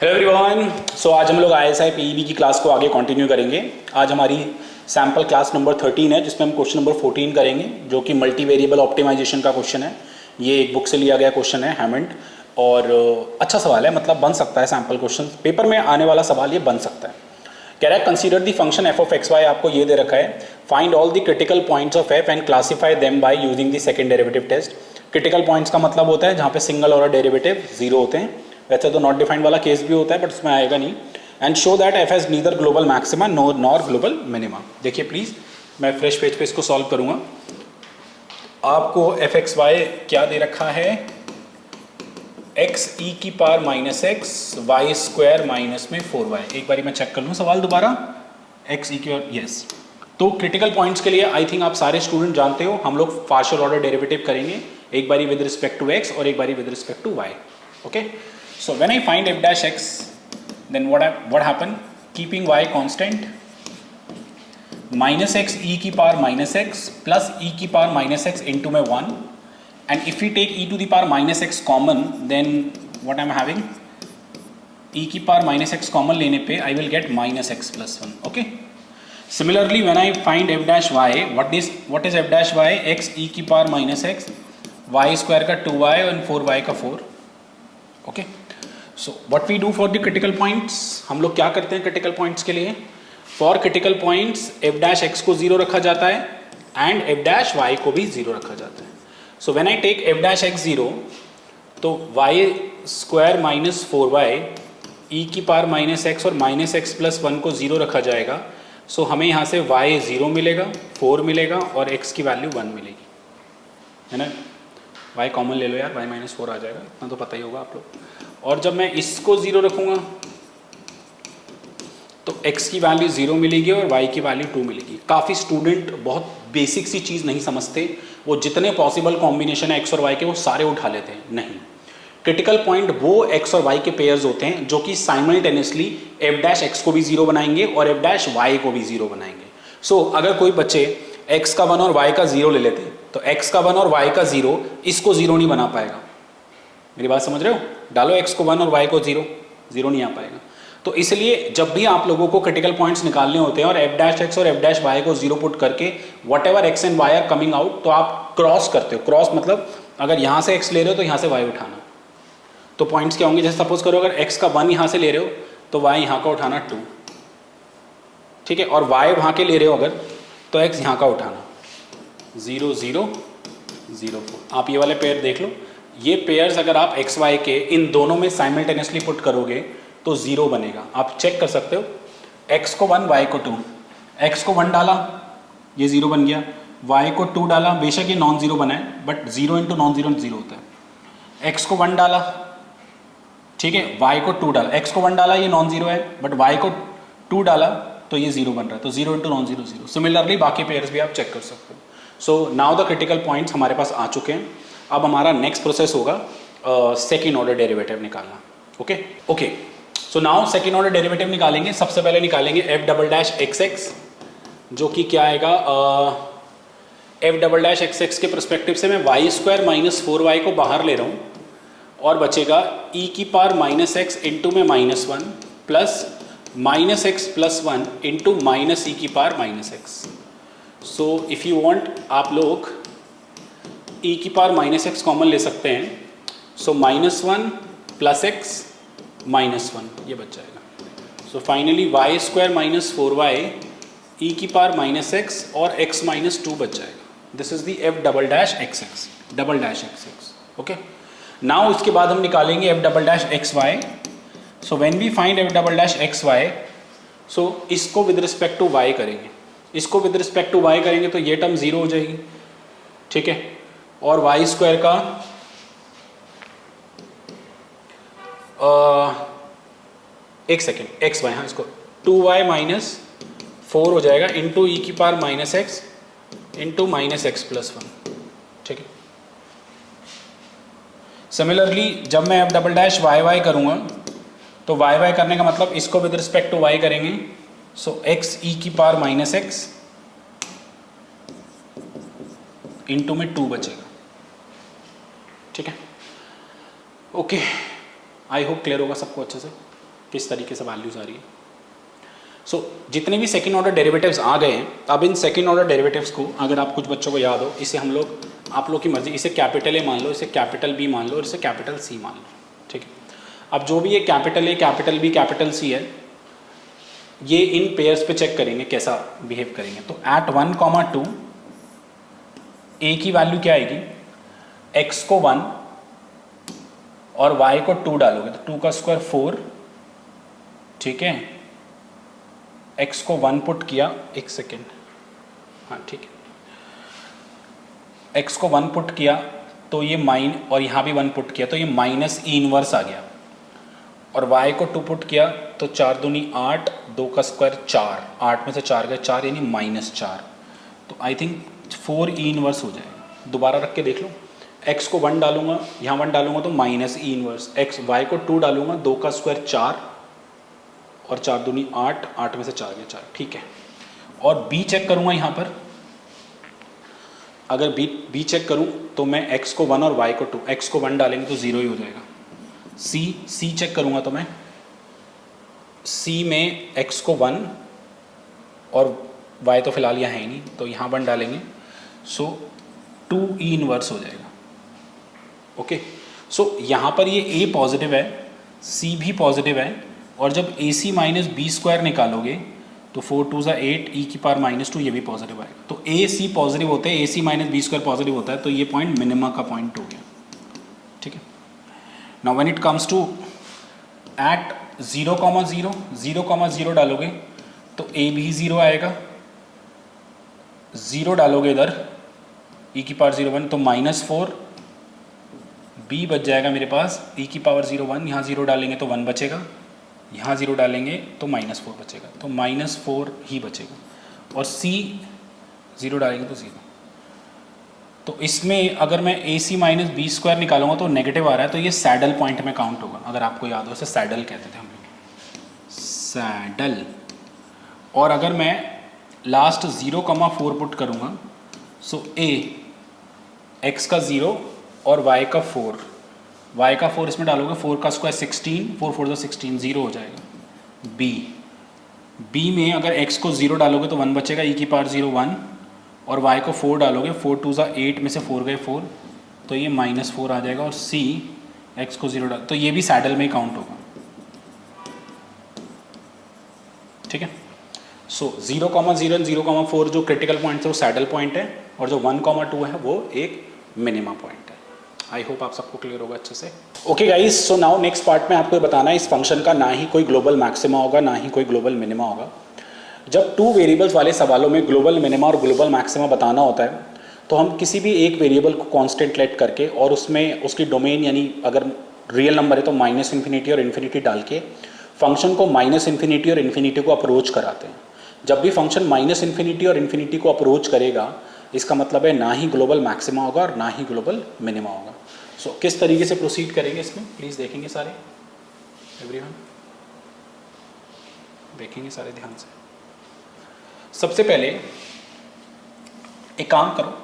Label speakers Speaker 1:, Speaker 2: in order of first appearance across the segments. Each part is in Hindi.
Speaker 1: Hello everyone. सो आज हम लोग आईएसआई पीईबी की क्लास को आगे कंटिन्यू करेंगे। आज हमारी सैम्पल क्लास नंबर 13 है, जिसमें हम क्वेश्चन नंबर 14 करेंगे, जो कि मल्टी वेरिएबल ऑप्टिमाइजेशन का क्वेश्चन है। ये एक बुक से लिया गया क्वेश्चन है, हैमंड, और अच्छा सवाल है, मतलब बन सकता है सैम्पल क्वेश्चन पेपर में आने वाला सवाल ये बन सकता है। कह रहा है consider the function f of x y, आपको ये दे रखा है। Find all the critical points of f and classify them by using the second derivative test. Critical points का मतलब होता है जहाँ पे सिंगल और डेरिवेटिव जीरो होते हैं। वैसे तो नॉट डिफाइंड वाला केस भी होता है, बट उसमें आएगा नहीं। And show that F has neither global maxima nor global minima. देखिए प्लीज, मैं फ्रेश पेज पे इसको सॉल्व करूंगा। आपको एफ एक्स वाई क्या दे रखा है, एक्स ई की power minus x y square minus में 4y। एक बारी मैं चेक कर लूँ सवाल दोबारा। एक्स ई की, यस। तो क्रिटिकल पॉइंट्स के लिए आई थिंक आप सारे स्टूडेंट जानते हो, हम लोग पार्शियल ऑर्डर डेरिवेटिव करेंगे, एक बारी विद रिस्पेक्ट टू एक्स और एक बारी with respect to y. Okay, so when I find f dash x, then what happen? Keeping y constant, minus x e की power minus x plus e की पावर minus x into में 1, and if we take e to the power minus x common, then what I'm having? e की पावर minus x common लेने पे I will get minus x plus 1. Okay. Similarly, when I find f dash y, what is f dash y? x e की power minus x, y square का 2y और 4y का 4. Okay, so what we do for the critical points, हम लोग क्या करते हैं क्रिटिकल पॉइंट्स के लिए? For critical points f dash x को जीरो रखा जाता है एंड एफ डैश वाई को भी जीरो रखा जाता है। So when I take f dash x zero, तो y square minus 4y e की पावर माइनस एक्स और माइनस एक्स प्लस 1 को जीरो रखा जाएगा। सो हमें यहाँ से y जीरो मिलेगा, 4 मिलेगा और x की वैल्यू 1 मिलेगी, है ना। y कॉमन ले लो यार, y माइनस 4 आ जाएगा, इतना तो पता ही होगा आप लोग। और जब मैं इसको जीरो रखूंगा तो x की वैल्यू 0 मिलेगी और y की वैल्यू 2 मिलेगी। काफ़ी स्टूडेंट बहुत बेसिक सी चीज़ नहीं समझते, वो जितने पॉसिबल कॉम्बिनेशन है x और y के वो सारे उठा लेते हैं। नहीं, क्रिटिकल पॉइंट वो x और y के पेयर्स होते हैं जो कि साइमल्टेनियसली f डैश x को भी जीरो बनाएंगे और f डैश y को भी जीरो बनाएंगे। सो अगर कोई बच्चे x का 1 और y का 0 ले लेते हैं तो x का 1 और y का 0 इसको 0 नहीं बना पाएगा। मेरी बात समझ रहे हो? डालो x को 1 और y को 0, 0 नहीं आ पाएगा। तो इसलिए जब भी आप लोगों को क्रिटिकल पॉइंट्स निकालने होते हैं और f डैश x और f डैश y को 0 पुट करके whatever x and y are coming out, तो आप क्रॉस करते हो। क्रॉस मतलब अगर यहाँ से x ले रहे हो तो यहाँ से y उठाना। तो पॉइंट्स क्या होंगे? जैसे सपोज करो अगर x का 1 यहाँ से ले रहे हो तो y यहाँ का उठाना 2, ठीक है, और y वहाँ के ले रहे हो अगर तो x यहाँ का उठाना 0 0 0 4। आप ये वाले पेयर देख लो, ये पेयर्स अगर आप एक्स वाई के इन दोनों में साइमल्टेनियसली पुट करोगे तो 0 बनेगा। आप चेक कर सकते हो, x को 1 y को 2, x को 1 डाला ये 0 बन गया, y को 2 डाला, बेशक ये नॉन जीरो बना है बट 0 इंटू नॉन जीरो 0 होता है। x को 1 डाला, ठीक है, y को 2 डाला, x को 1 डाला ये नॉन जीरो है बट y को 2 डाला तो ये 0 बन रहा है, तो 0 इंटू नॉन जीरो 0। सिमिलरली बाकी पेयर्स भी आप चेक कर सकते हो। So now the critical points हमारे पास आ चुके हैं। अब हमारा नेक्स्ट प्रोसेस होगा सेकेंड ऑर्डर डेरिवेटिव निकालना। Okay okay, so now second order derivative निकालेंगे। सबसे पहले निकालेंगे f double dash x x, जो कि क्या आएगा, F double dash x x के परस्पेक्टिव से मैं वाई स्क्वायर माइनस 4y को बाहर ले रहा हूँ और बचेगा ई की पावर माइनस एक्स इंटू में minus 1 plus minus x plus 1 into minus e की power minus x. So if you want आप लोग e की पावर माइनस एक्स कॉमन ले सकते हैं। So minus 1 plus x minus 1 ये बच जाएगा। So finally y square minus 4y e की पावर माइनस एक्स और x माइनस 2 बच जाएगा। This is the f double dash x x, double dash x x. Okay, now उसके बाद हम निकालेंगे f double dash x y. So when we find f double dash x y, so इसको विद रिस्पेक्ट टू y करेंगे, इसको विद रिस्पेक्ट टू y करेंगे तो ये टर्म 0 हो जाएगी, ठीक है, और वाई स्क्वायर का एक सेकेंड एक्स वाई, हाँ इसको 2y माइनस 4 हो जाएगा इंटू ई की power minus x into minus x plus 1, ठीक है। सिमिलरली जब मैं f double dash y y करूँगा तो वाई वाई करने का मतलब इसको विद रिस्पेक्ट टू वाई करेंगे। सो एक्स ई की पावर माइनस एक्स इंटू में 2 बचेगा, ठीक है। ओके, आई होप क्लियर होगा सबको अच्छे से। किस तरीके से वैल्यूज आ रही है। सो जितने भी सेकेंड ऑर्डर डेरिवेटिव्स आ गए हैं, अब इन सेकेंड ऑर्डर डेरिवेटिव्स को, अगर आप कुछ बच्चों को याद हो, इसे हम लोग, आप लोग की मर्जी, इसे कैपिटल ए मान लो, इसे कैपिटल बी मान लो और इसे कैपिटल सी मान लो, ठीक है। अब जो भी ये capital A, capital B, capital C है, ये इन पेयर्स पे चेक करेंगे कैसा बिहेव करेंगे। तो एट 1, 2 ए की वैल्यू क्या आएगी, एक्स को 1 और वाई को 2 डालोगे तो 2 का स्क्वायर 4, ठीक है। एक्स को 1 पुट किया, एक सेकेंड, हाँ ठीक है, एक्स को 1 पुट किया तो ये माइन, और यहाँ भी 1 पुट किया तो ये माइनस ई इनवर्स आ गया, और y को 2 पुट किया तो 4 दूनी 8, 2 का स्क्वायर 4, 8 में से 4 गए 4 यानी -4, तो आई थिंक 4 ई इनवर्स हो जाएगा। दोबारा रख के देख लो, x को 1 डालूंगा, यहाँ 1 डालूंगा तो माइनस ई इनवर्स, y को 2 डालूंगा, 2 का स्क्वायर 4 और 4 दूनी 8, 8 में से 4 गए 4, ठीक है। और b चेक करूँगा यहाँ पर, अगर b चेक करूँ तो मैं x को 1 और y को 2, x को 1 डालेंगे तो 0 ही हो जाएगा। c चेक करूँगा तो मैं c में x को 1 और y तो फिलहाल यहाँ है ही नहीं, तो यहाँ 1 डालेंगे, सो 2 ई इनवर्स हो जाएगा। ओके, सो यहाँ पर ये a पॉजिटिव है, c भी पॉजिटिव है, और जब ac माइनस बी स्क्वायर निकालोगे तो 4 2 8 e की पावर -2, ये भी पॉजिटिव आएगा। तो a c पॉजिटिव होते हैं, ac minus B square positive होता है, तो ये पॉइंट मिनिमा का पॉइंट हो गया, ठीक है। Now when it comes to at 0,0 डालोगे तो a भी 0 आएगा, 0 डालोगे इधर e की पावर 0 1 तो -4, b बच जाएगा मेरे पास e की पावर 0 1, यहाँ 0 डालेंगे तो 1 बचेगा, यहाँ 0 डालेंगे तो -4 बचेगा, तो -4 ही बचेगा, और c 0 डालेंगे तो 0। तो इसमें अगर मैं AC माइनस बी स्क्वायर निकालूंगा तो नेगेटिव आ रहा है, तो ये सैडल पॉइंट में काउंट होगा। अगर आपको याद हो, इसे सैडल कहते थे हम लोग, सैडल। और अगर मैं लास्ट 0,4 पुट करूँगा, सो a x का 0 और y का 4 इसमें डालोगे, 4 का स्क्वायर 16, 4 4 16, 0 हो जाएगा। b में अगर x को 0 डालोगे तो 1 बचेगा, e की पावर 0 1, और y को 4 डालोगे, 4 2 8 में से 4 गए 4, तो ये -4 आ जाएगा, और c x को 0 डाल, तो ये भी सैडल में ही काउंट होगा, ठीक है। सो 0,0 एंड 0,4 जो क्रिटिकल पॉइंट है वो सैडल पॉइंट है, और जो 1,2 है वो एक मिनिमा पॉइंट है। आई होप आप सबको क्लियर होगा अच्छे से। Okay guys, so now next part में आपको ये बताना है, इस फंक्शन का ना ही कोई ग्लोबल मैक्सिमा होगा, ना ही कोई ग्लोबल मिनिमा होगा। जब 2 वेरिएबल्स वाले सवालों में ग्लोबल मिनिमा और ग्लोबल मैक्सिमा बताना होता है, तो हम किसी भी एक वेरिएबल को कांस्टेंट लेट करके और उसमें उसकी डोमेन, यानी अगर रियल नंबर है तो -∞ और इन्फिनिटी डाल के फंक्शन को -∞ और इन्फिनिटी को अप्रोच कराते हैं। जब भी फंक्शन -∞ और इन्फिनिटी को अप्रोच करेगा, इसका मतलब है ना ही ग्लोबल मैक्सिमा होगा और ना ही ग्लोबल मिनिमा होगा। सो किस तरीके से प्रोसीड करेंगे इसमें, प्लीज़ देखेंगे सारे, एवरीवन देखेंगे सारे ध्यान से। सबसे पहले एक काम करो,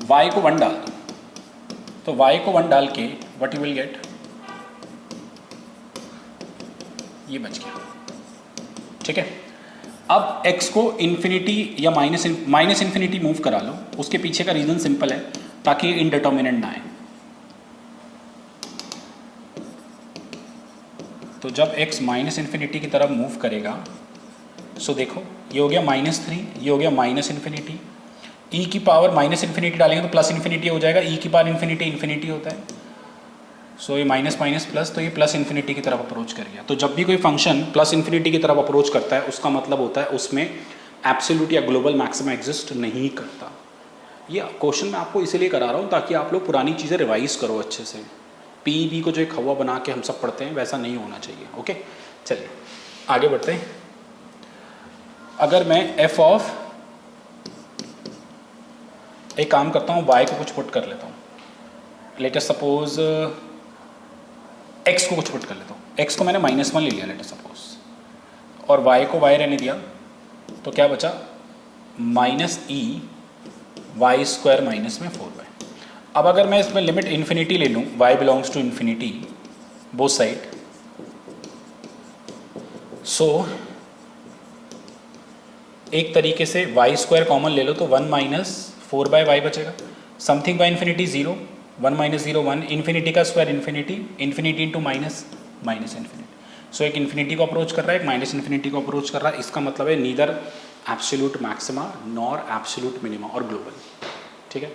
Speaker 1: y को 1 डाल दो, तो y को 1 डाल के व्हाट यू विल गेट, ये बच गया, ठीक है। अब x को इन्फिनिटी या माइनस इन्फिनिटी मूव करा लो, उसके पीछे का रीज़न सिंपल है, ताकि ये इनडिटर्मिनेंट ना आए। तो जब x -∞ की तरफ मूव करेगा, सो देखो ये हो गया -3, ये हो गया -∞, e की पावर -∞ डालेंगे तो +∞ हो जाएगा, e की पावर इन्फिनिटी होता है, सो ये माइनस माइनस प्लस, तो ये +∞ की तरफ अप्रोच कर गया। तो जब भी कोई फंक्शन +∞ की तरफ अप्रोच करता है, उसका मतलब होता है उसमें एब्सोल्यूट या ग्लोबल मैक्सिमा एग्जिस्ट नहीं करता। ये क्वेश्चन मैं आपको इसीलिए करा रहा हूँ ताकि आप लोग पुरानी चीज़ें रिवाइज करो अच्छे से। पीईबी को जो एक हवा बना के हम सब पढ़ते हैं, वैसा नहीं होना चाहिए। ओके, चलिए आगे बढ़ते हैं। अगर मैं f ऑफ, एक काम करता हूँ, y को कुछ पुट कर लेता हूँ, लेट अस सपोज x को कुछ पुट कर लेता हूँ, x को मैंने -1 ले लिया लेट अस सपोज, और y को y रहने दिया, तो क्या बचा -e y स्क्वायर माइनस में 4y। अब अगर मैं इसमें लिमिट इन्फिनिटी ले लूँ, y belongs to infinity both side, so एक तरीके से वाई स्क्वायर कॉमन ले लो तो 1 माइनस 4/y बचेगा, something by infinity 0, 1 minus 0 1, infinity का square infinity, infinity into minus, minus infinity. So एक इन्फिनिटी को अप्रोच कर रहा है, एक माइनस इन्फिनिटी को अप्रोच कर रहा है, इसका मतलब है neither absolute maxima nor absolute minima और ग्लोबल। ठीक है,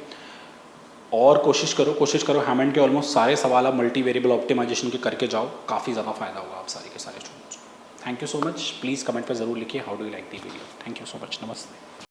Speaker 1: और कोशिश करो हैमंड के ऑलमोस्ट सारे सवाल आप मल्टी वेरिएबल ऑप्टिमाइजेशन के करके जाओ, काफ़ी ज़्यादा फायदा होगा आप सारे के सारे स्टूडेंट्स को। Thank you so much, please comment पर जरूर लिखिए how do you like the video. Thank you so much, नमस्ते।